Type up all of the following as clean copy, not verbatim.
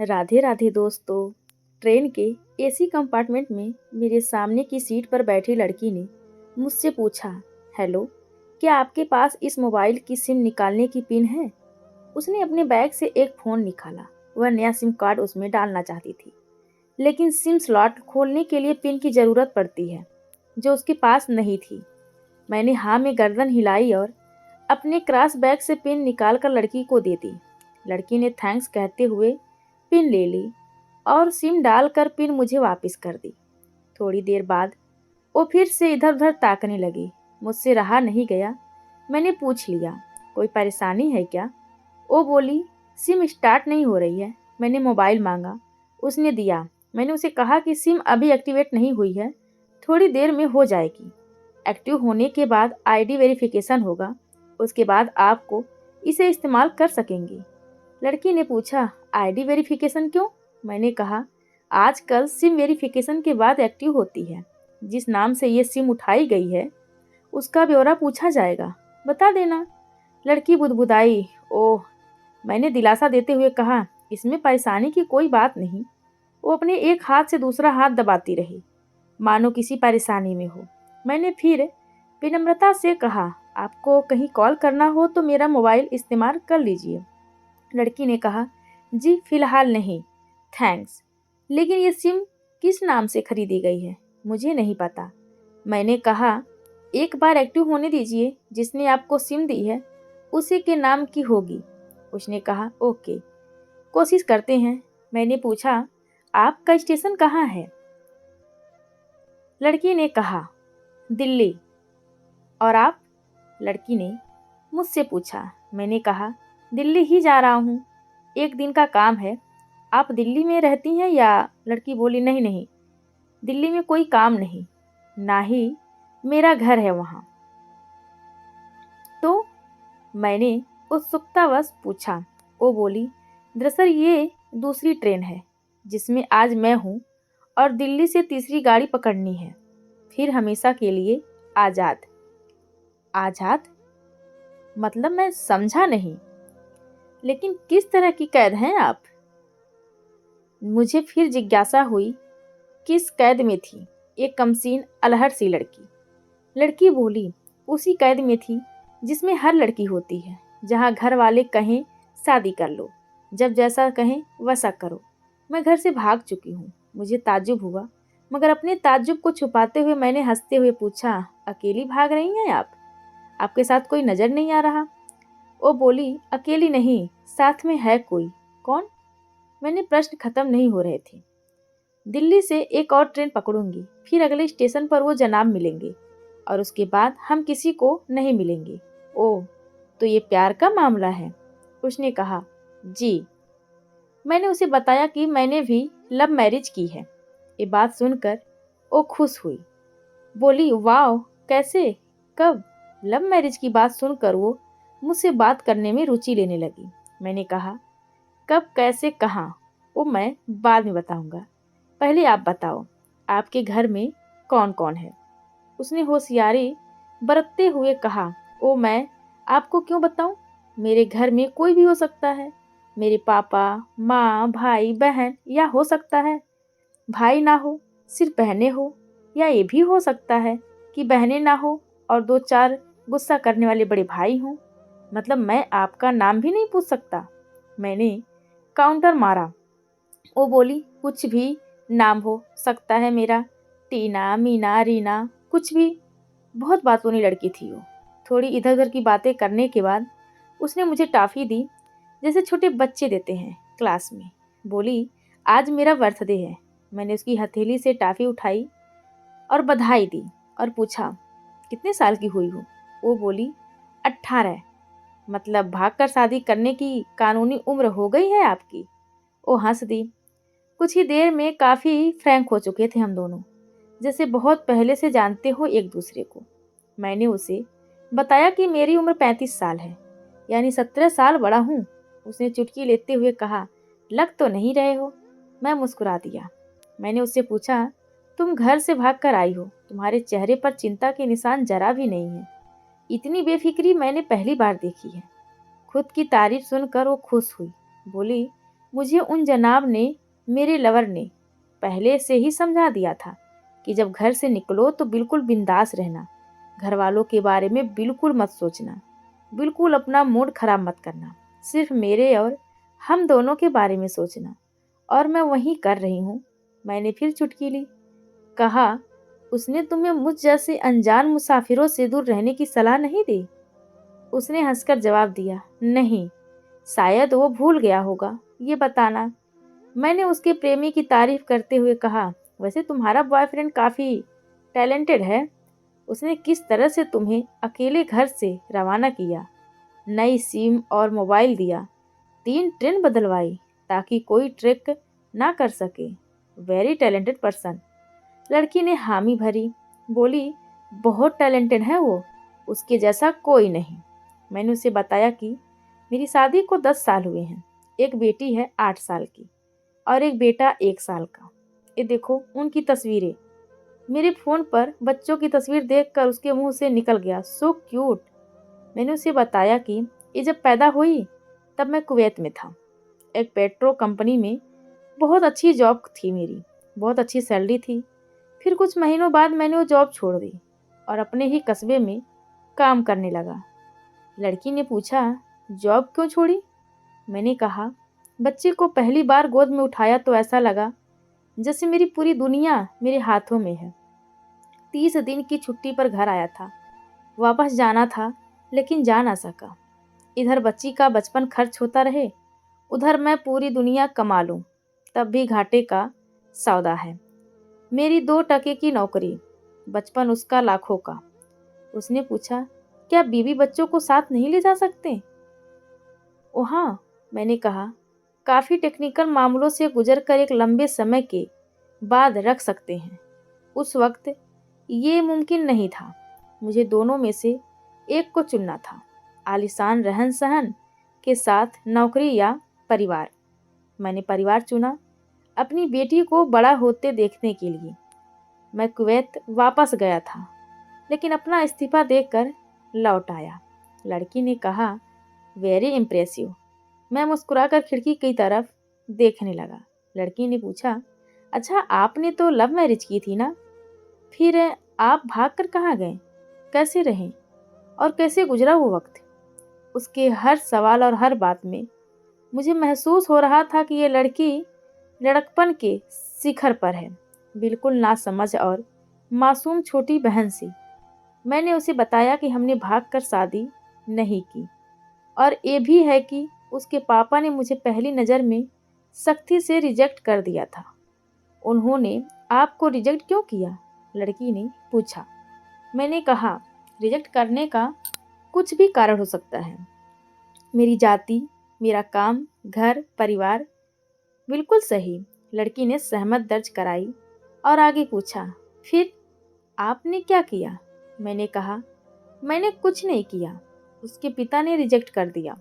राधे राधे दोस्तों। ट्रेन के AC compartment में मेरे सामने की सीट पर बैठी लड़की ने मुझसे पूछा, हेलो, क्या आपके पास इस मोबाइल की सिम निकालने की पिन है? उसने अपने बैग से एक फ़ोन निकाला। वह नया सिम कार्ड उसमें डालना चाहती थी, लेकिन सिम स्लॉट खोलने के लिए पिन की ज़रूरत पड़ती है, जो उसके पास नहीं थी। मैंने हाँ में गर्दन हिलाई और अपने क्रॉस बैग से पिन निकालकर लड़की को दे दी। लड़की ने थैंक्स कहते हुए पिन ले ली और सिम डालकर पिन मुझे वापस कर दी। थोड़ी देर बाद वो फिर से इधर उधर ताकने लगी। मुझसे रहा नहीं गया। मैंने पूछ लिया, कोई परेशानी है क्या? वो बोली, सिम स्टार्ट नहीं हो रही है। मैंने मोबाइल मांगा, उसने दिया। मैंने उसे कहा कि सिम अभी एक्टिवेट नहीं हुई है, थोड़ी देर में हो जाएगी। एक्टिव होने के बाद आईडी वेरिफिकेशन होगा, उसके बाद आपको इसे इस्तेमाल कर सकेंगी। लड़की ने पूछा, आईडी वेरिफिकेशन क्यों? मैंने कहा, आजकल सिम वेरिफिकेशन के बाद एक्टिव होती है। जिस नाम से ये सिम उठाई गई है उसका ब्यौरा पूछा जाएगा, बता देना। लड़की बुदबुदाई, ओह। मैंने दिलासा देते हुए कहा, इसमें परेशानी की कोई बात नहीं। वो अपने एक हाथ से दूसरा हाथ दबाती रही, मानो किसी परेशानी में हो। मैंने फिर विनम्रता से कहा, आपको कहीं कॉल करना हो तो मेरा मोबाइल इस्तेमाल कर लीजिए। लड़की ने कहा, जी फिलहाल नहीं, थैंक्स। लेकिन ये सिम किस नाम से खरीदी गई है मुझे नहीं पता। मैंने कहा, एक बार एक्टिव होने दीजिए, जिसने आपको सिम दी है उसी के नाम की होगी। उसने कहा, ओके, कोशिश करते हैं। मैंने पूछा, आपका स्टेशन कहाँ है? लड़की ने कहा, दिल्ली। और आप? लड़की ने मुझसे पूछा। मैंने कहा, दिल्ली ही जा रहा हूँ, एक दिन का काम है। आप दिल्ली में रहती हैं या? लड़की बोली, नहीं नहीं, दिल्ली में कोई काम नहीं, ना ही मेरा घर है वहाँ। तो मैंने उत्सुकतावश पूछा। वो बोली, दरअसल ये दूसरी ट्रेन है जिसमें आज मैं हूँ और दिल्ली से तीसरी गाड़ी पकड़नी है, फिर हमेशा के लिए आज़ाद। आज़ाद मतलब मैं समझा नहीं। लेकिन किस तरह की कैद हैं आप? मुझे फिर जिज्ञासा हुई, किस कैद में थी एक कमसीन अलहड़ सी लड़की? लड़की बोली, उसी कैद में थी जिसमें हर लड़की होती है, जहाँ घर वाले कहें शादी कर लो, जब जैसा कहें वैसा करो। मैं घर से भाग चुकी हूँ। मुझे ताज्जुब हुआ, मगर अपने ताज्जुब को छुपाते हुए मैंने हंसते हुए पूछा, अकेली भाग रही हैं आप? आपके साथ कोई नज़र नहीं आ रहा? वो बोली, अकेली नहीं, साथ में है कोई। कौन? मैंने प्रश्न खत्म नहीं हो रहे थे। दिल्ली से एक और ट्रेन पकड़ूंगी, फिर अगले स्टेशन पर वो जनाब मिलेंगे और उसके बाद हम किसी को नहीं मिलेंगे। ओह, तो ये प्यार का मामला है? उसने कहा, जी। मैंने उसे बताया कि मैंने भी लव मैरिज की है। ये बात सुनकर वो खुश हुई, बोली, वाह, कैसे, कब? लव मैरिज की बात सुनकर वो मुझसे बात करने में रुचि लेने लगी। मैंने कहा, कब, कैसे, कहाँ, वो मैं बाद में बताऊंगा। पहले आप बताओ, आपके घर में कौन कौन है? उसने होशियारी बरतते हुए कहा, ओ मैं आपको क्यों बताऊं? मेरे घर में कोई भी हो सकता है। मेरे पापा, माँ, भाई, बहन, या हो सकता है भाई ना हो, सिर्फ बहनें हो, या ये भी हो सकता है कि बहनें ना हो और दो चार गुस्सा करने वाले बड़े भाई हों। मतलब मैं आपका नाम भी नहीं पूछ सकता? मैंने काउंटर मारा। वो बोली, कुछ भी नाम हो सकता है मेरा, टीना, मीना, रीना, कुछ भी। बहुत बातूनी लड़की थी वो। थोड़ी इधर उधर की बातें करने के बाद उसने मुझे टॉफ़ी दी, जैसे छोटे बच्चे देते हैं क्लास में। बोली, आज मेरा बर्थडे है। मैंने उसकी हथेली से टॉफ़ी उठाई और बधाई दी और पूछा, कितने साल की हुई हो? वो बोली, 18। मतलब भागकर शादी करने की कानूनी उम्र हो गई है आपकी? वो हंस दी। कुछ ही देर में काफ़ी फ्रैंक हो चुके थे हम दोनों, जैसे बहुत पहले से जानते हो एक दूसरे को। मैंने उसे बताया कि मेरी उम्र 35 साल है, यानी 17 साल बड़ा हूँ। उसने चुटकी लेते हुए कहा, लग तो नहीं रहे हो। मैं मुस्कुरा दिया। मैंने उससे पूछा, तुम घर से भाग कर आई हो, तुम्हारे चेहरे पर चिंता के निशान जरा भी नहीं है। इतनी बेफिक्री मैंने पहली बार देखी है। खुद की तारीफ सुनकर वो खुश हुई। बोली, मुझे उन जनाब ने, मेरे लवर ने, पहले से ही समझा दिया था कि जब घर से निकलो तो बिल्कुल बिंदास रहना, घर वालों के बारे में बिल्कुल मत सोचना, बिल्कुल अपना मूड खराब मत करना, सिर्फ मेरे और हम दोनों के बारे में सोचना। और मैं वही कर रही हूँ। मैंने फिर चुटकी ली। कहा, उसने तुम्हें मुझ जैसे अनजान मुसाफिरों से दूर रहने की सलाह नहीं दी? उसने हंसकर जवाब दिया, नहीं, शायद वो भूल गया होगा ये बताना। मैंने उसके प्रेमी की तारीफ करते हुए कहा, वैसे तुम्हारा बॉयफ्रेंड काफ़ी टैलेंटेड है। उसने किस तरह से तुम्हें अकेले घर से रवाना किया, नई सिम और मोबाइल दिया, 3 ट्रेन बदलवाई ताकि कोई ट्रैक ना कर सके। Very talented person. लड़की ने हामी भरी, बोली, बहुत टैलेंटेड है वो, उसके जैसा कोई नहीं। मैंने उसे बताया कि मेरी शादी को 10 साल हुए हैं, एक बेटी है 8 साल की और एक बेटा 1 साल का। ये देखो उनकी तस्वीरें। मेरे फ़ोन पर बच्चों की तस्वीर देखकर उसके मुंह से निकल गया, सो क्यूट। मैंने उसे बताया कि ये जब पैदा हुई तब मैं कुवैत में था, एक पेट्रो कंपनी में। बहुत अच्छी जॉब थी मेरी, बहुत अच्छी सैलरी थी। फिर कुछ महीनों बाद मैंने वो जॉब छोड़ दी और अपने ही कस्बे में काम करने लगा। लड़की ने पूछा, जॉब क्यों छोड़ी? मैंने कहा, बच्चे को पहली बार गोद में उठाया तो ऐसा लगा जैसे मेरी पूरी दुनिया मेरे हाथों में है। 30 दिन की छुट्टी पर घर आया था, वापस जाना था लेकिन जा ना सका। इधर बच्ची का बचपन खर्च होता रहे, उधर मैं पूरी दुनिया कमा लूं, तब भी घाटे का सौदा है। मेरी 2 टके की नौकरी, बचपन उसका लाखों का। उसने पूछा, क्या बीवी बच्चों को साथ नहीं ले जा सकते? ओ हाँ, मैंने कहा, काफ़ी टेक्निकल मामलों से गुजरकर एक लंबे समय के बाद रख सकते हैं। उस वक्त ये मुमकिन नहीं था। मुझे दोनों में से एक को चुनना था, आलीशान रहन सहन के साथ नौकरी या परिवार। मैंने परिवार चुना, अपनी बेटी को बड़ा होते देखने के लिए। मैं कुवैत वापस गया था लेकिन अपना इस्तीफा देकर लौट आया। लड़की ने कहा, वेरी इम्प्रेसिव। मैं मुस्कुराकर खिड़की की तरफ देखने लगा। लड़की ने पूछा, अच्छा आपने तो लव मैरिज की थी ना? फिर आप भागकर कहाँ गए? कैसे रहे? और कैसे गुजरा वो वक्त? उसके हर सवाल और हर बात में मुझे महसूस हो रहा था कि ये लड़की लड़कपन के शिखर पर है, बिल्कुल नासमझ और मासूम छोटी बहन सी। मैंने उसे बताया कि हमने भागकर शादी नहीं की और ये भी है कि उसके पापा ने मुझे पहली नज़र में सख्ती से रिजेक्ट कर दिया था। उन्होंने आपको रिजेक्ट क्यों किया? लड़की ने पूछा। मैंने कहा, रिजेक्ट करने का कुछ भी कारण हो सकता है। मेरी जाति, मेरा काम, घर, परिवार। बिल्कुल सही। लड़की ने सहमत दर्ज कराई और आगे पूछा, फिर आपने क्या किया? मैंने कहा, मैंने कुछ नहीं किया, उसके पिता ने रिजेक्ट कर दिया।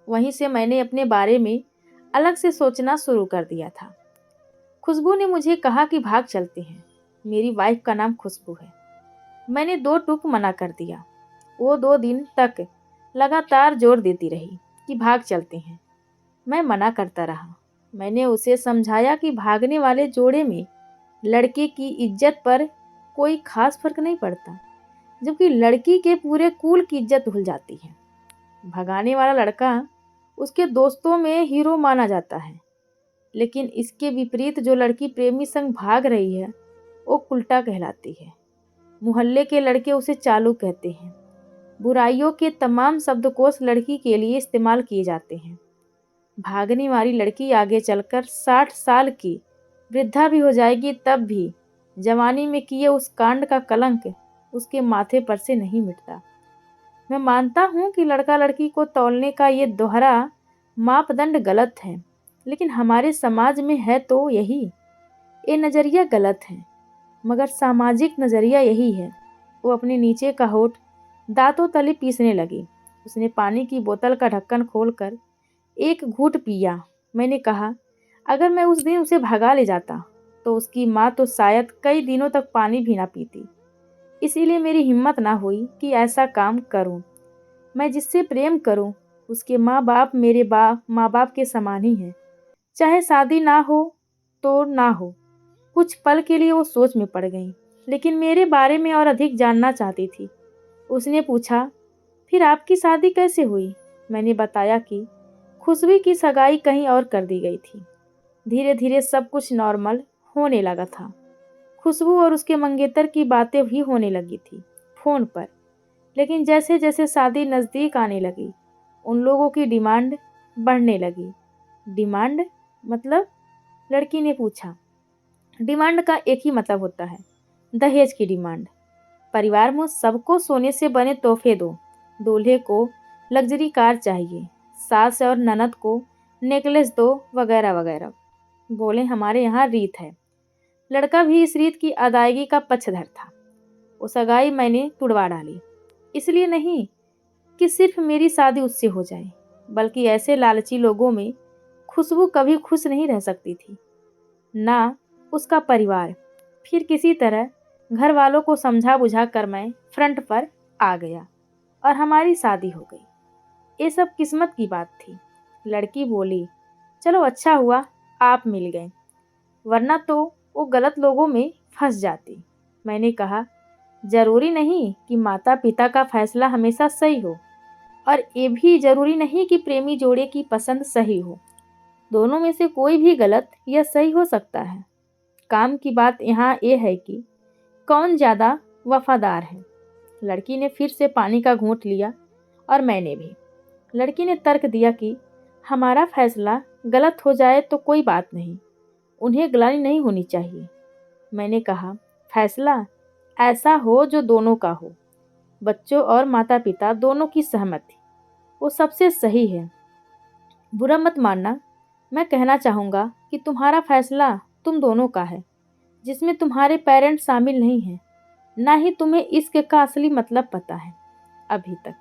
वहीं से मैंने अपने बारे में अलग से सोचना शुरू कर दिया था। खुशबू ने मुझे कहा कि भाग चलते हैं। मेरी वाइफ का नाम खुशबू है। मैंने 2 टूक मना कर दिया। वो 2 दिन तक लगातार जोर देती रही कि भाग चलते हैं। मैं मना करता रहा। मैंने उसे समझाया कि भागने वाले जोड़े में लड़के की इज्जत पर कोई खास फर्क नहीं पड़ता, जबकि लड़की के पूरे कुल की इज्जत धुल जाती है। भगाने वाला लड़का उसके दोस्तों में हीरो माना जाता है, लेकिन इसके विपरीत जो लड़की प्रेमी संग भाग रही है वो उल्टा कहलाती है। मोहल्ले के लड़के उसे चालू कहते हैं। बुराइयों के तमाम शब्दकोश लड़की के लिए इस्तेमाल किए जाते हैं। भागने वाली लड़की आगे चलकर 60 साल की वृद्धा भी हो जाएगी, तब भी जवानी में किए उस कांड का कलंक उसके माथे पर से नहीं मिटता। मैं मानता हूँ कि लड़का लड़की को तौलने का ये दोहरा मापदंड गलत है, लेकिन हमारे समाज में है तो यही। ये नज़रिया गलत है, मगर सामाजिक नज़रिया यही है। वो अपने नीचे का होठ दांतों तले पीसने लगी। उसने पानी की बोतल का ढक्कन खोलकर एक घूंट पिया। मैंने कहा, अगर मैं उस दिन उसे भगा ले जाता तो उसकी माँ तो शायद कई दिनों तक पानी भी ना पीती। इसीलिए मेरी हिम्मत ना हुई कि ऐसा काम करूं। मैं जिससे प्रेम करूं उसके माँ बाप मेरे माँ बाप के समान ही हैं, चाहे शादी ना हो तो ना हो। कुछ पल के लिए वो सोच में पड़ गई, लेकिन मेरे बारे में और अधिक जानना चाहती थी। उसने पूछा, फिर आपकी शादी कैसे हुई? मैंने बताया कि खुशबू की सगाई कहीं और कर दी गई थी। धीरे धीरे सब कुछ नॉर्मल होने लगा था। खुशबू और उसके मंगेतर की बातें भी होने लगी थी फोन पर। लेकिन जैसे जैसे शादी नज़दीक आने लगी, उन लोगों की डिमांड बढ़ने लगी। डिमांड मतलब? लड़की ने पूछा। डिमांड का एक ही मतलब होता है, दहेज की डिमांड। परिवार में सबको सोने से बने तोहफे दो, दूल्हे को लग्जरी कार चाहिए, सास और ननद को नेकलेस दो, वगैरह वगैरह। बोले, हमारे यहाँ रीत है। लड़का भी इस रीत की अदायगी का पक्षधर था। वो सगाई मैंने तुड़वा डाली, इसलिए नहीं कि सिर्फ मेरी शादी उससे हो जाए, बल्कि ऐसे लालची लोगों में खुशबू कभी खुश नहीं रह सकती थी, ना उसका परिवार। फिर किसी तरह घर वालों को समझा बुझा कर मैं फ्रंट पर आ गया और हमारी शादी हो गई। ये सब किस्मत की बात थी। लड़की बोली, चलो अच्छा हुआ आप मिल गए, वरना तो वो गलत लोगों में फंस जाती। मैंने कहा, जरूरी नहीं कि माता पिता का फैसला हमेशा सही हो, और ये भी जरूरी नहीं कि प्रेमी जोड़े की पसंद सही हो। दोनों में से कोई भी गलत या सही हो सकता है। काम की बात यहाँ ये है कि कौन ज़्यादा वफादार है। लड़की ने फिर से पानी का घूंट लिया और मैंने भी। लड़की ने तर्क दिया कि हमारा फैसला गलत हो जाए तो कोई बात नहीं, उन्हें ग्लानि नहीं होनी चाहिए। मैंने कहा, फैसला ऐसा हो जो दोनों का हो, बच्चों और माता पिता दोनों की सहमति, वो सबसे सही है। बुरा मत मानना, मैं कहना चाहूँगा कि तुम्हारा फैसला तुम दोनों का है, जिसमें तुम्हारे पेरेंट्स शामिल नहीं हैं। ना ही तुम्हें इश्क का असली मतलब पता है अभी तक।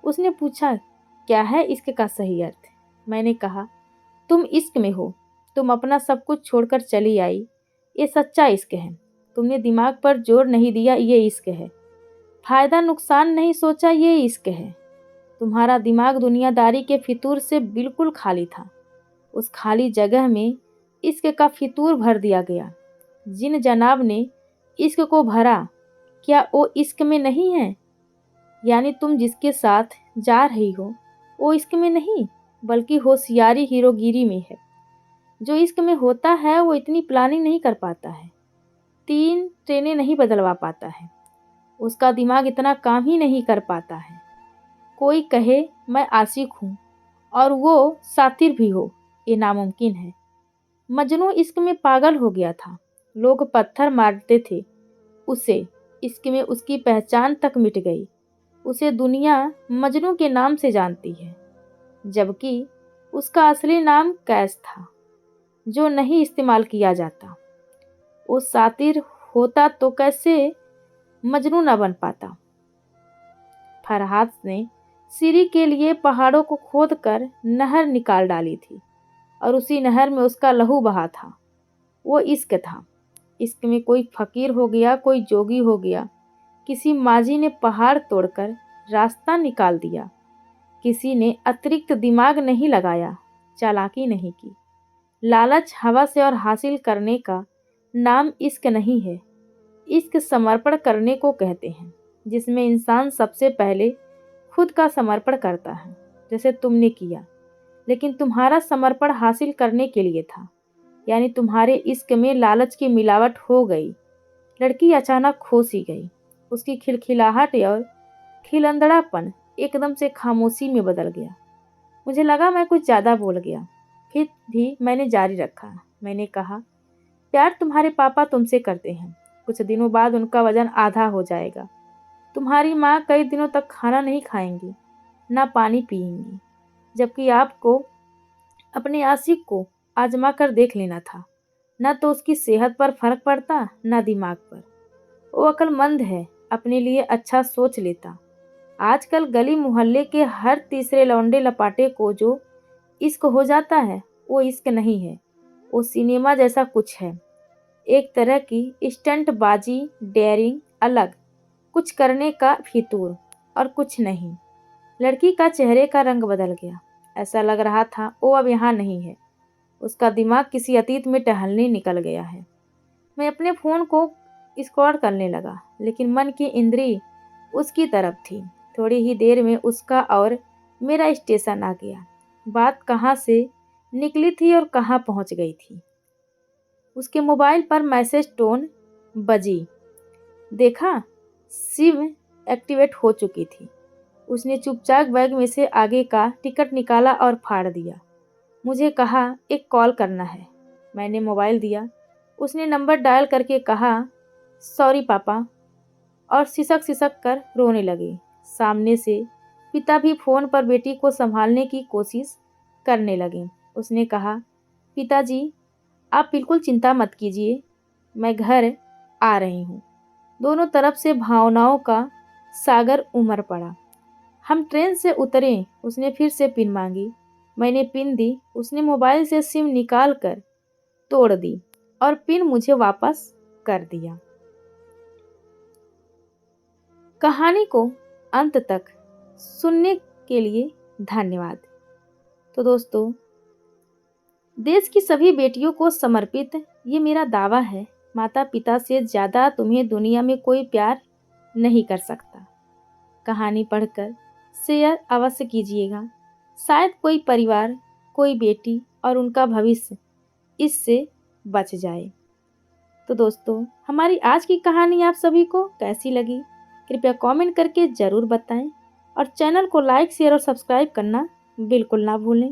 उसने पूछा, क्या है इश्क का सही अर्थ? मैंने कहा, तुम इश्क में हो, तुम अपना सब कुछ छोड़कर चली आई, ये सच्चा इश्क है। तुमने दिमाग पर जोर नहीं दिया, ये इश्क है। फायदा नुकसान नहीं सोचा, ये इश्क है। तुम्हारा दिमाग दुनियादारी के फितूर से बिल्कुल खाली था। उस खाली जगह में इश्क का फितूर भर दिया गया। जिन जनाब ने इश्क को भरा, क्या वो इश्क में नहीं है? यानी तुम जिसके साथ जा रही हो वो इश्क में नहीं, बल्कि होशियारी हीरोगिरी में है। जो इश्क में होता है वो इतनी प्लानिंग नहीं कर पाता है, 3 ट्रेनें नहीं बदलवा पाता है, उसका दिमाग इतना काम ही नहीं कर पाता है। कोई कहे मैं आशिक हूँ और वो सातिर भी हो, ये नामुमकिन है। मजनू इश्क में पागल हो गया था, लोग पत्थर मारते थे उसे, इश्क में उसकी पहचान तक मिट गई। उसे दुनिया मजनू के नाम से जानती है, जबकि उसका असली नाम कैस था, जो नहीं इस्तेमाल किया जाता। वो सातिर होता तो कैसे मजनू न बन पाता। फरहाद ने सीरी के लिए पहाड़ों को खोदकर नहर निकाल डाली थी, और उसी नहर में उसका लहू बहा था। वो इश्क था। इश्क में कोई फकीर हो गया, कोई जोगी हो गया। किसी माझी ने पहाड़ तोड़कर रास्ता निकाल दिया। किसी ने अतिरिक्त दिमाग नहीं लगाया, चालाकी नहीं की। लालच, हवा से और हासिल करने का नाम इश्क नहीं है। इश्क समर्पण करने को कहते हैं, जिसमें इंसान सबसे पहले खुद का समर्पण करता है, जैसे तुमने किया। लेकिन तुम्हारा समर्पण हासिल करने के लिए था, यानी तुम्हारे इश्क में लालच की मिलावट हो गई। लड़की अचानक खो सी गई। उसकी खिलखिलाहट और खिलंदड़ापन एकदम से खामोशी में बदल गया। मुझे लगा मैं कुछ ज़्यादा बोल गया, फिर भी मैंने जारी रखा। मैंने कहा, प्यार तुम्हारे पापा तुमसे करते हैं, कुछ दिनों बाद उनका वजन आधा हो जाएगा। तुम्हारी माँ कई दिनों तक खाना नहीं खाएंगी, ना पानी पिएंगी, जबकि आपको अपने आशिक को आजमा कर देख लेना था। न तो उसकी सेहत पर फर्क पड़ता, न दिमाग पर। वो अक्लमंद है, अपने लिए अच्छा सोच लेता। आजकल गली मोहल्ले के हर तीसरे लौंडे लपाटे को जो इश्क हो जाता है, वो इश्क नहीं है, वो सिनेमा जैसा कुछ है। एक तरह की स्टंट बाजी, डेयरिंग, अलग कुछ करने का फितूर, और कुछ नहीं। लड़की का चेहरे का रंग बदल गया। ऐसा लग रहा था वो अब यहाँ नहीं है। उसका दिमाग किसी अतीत में टहलने निकल गया है। मैं अपने फ़ोन को स्क्रॉल करने लगा, लेकिन मन की इंद्री उसकी तरफ थी। थोड़ी ही देर में उसका और मेरा स्टेशन आ गया। बात कहाँ से निकली थी और कहाँ पहुँच गई थी। उसके मोबाइल पर मैसेज टोन बजी। देखा, सिम एक्टिवेट हो चुकी थी। उसने चुपचाप बैग में से आगे का टिकट निकाला और फाड़ दिया। मुझे कहा, एक कॉल करना है। मैंने मोबाइल दिया। उसने नंबर डायल करके कहा, सॉरी पापा, और सिसक सिसक कर रोने लगी। सामने से पिता भी फ़ोन पर बेटी को संभालने की कोशिश करने लगे। उसने कहा, पिताजी, आप बिल्कुल चिंता मत कीजिए, मैं घर आ रही हूँ। दोनों तरफ से भावनाओं का सागर उमड़ पड़ा। हम ट्रेन से उतरे। उसने फिर से पिन मांगी। मैंने पिन दी। उसने मोबाइल से सिम निकाल कर तोड़ दी और पिन मुझे वापस कर दिया। कहानी को अंत तक सुनने के लिए धन्यवाद। तो दोस्तों, देश की सभी बेटियों को समर्पित ये मेरा दावा है, माता पिता से ज़्यादा तुम्हें दुनिया में कोई प्यार नहीं कर सकता। कहानी पढ़कर शेयर अवश्य कीजिएगा। शायद कोई परिवार, कोई बेटी और उनका भविष्य इससे बच जाए। तो दोस्तों, हमारी आज की कहानी आप सभी को कैसी लगी, कृपया कमेंट करके ज़रूर बताएं और चैनल को लाइक, शेयर और सब्सक्राइब करना बिल्कुल ना भूलें।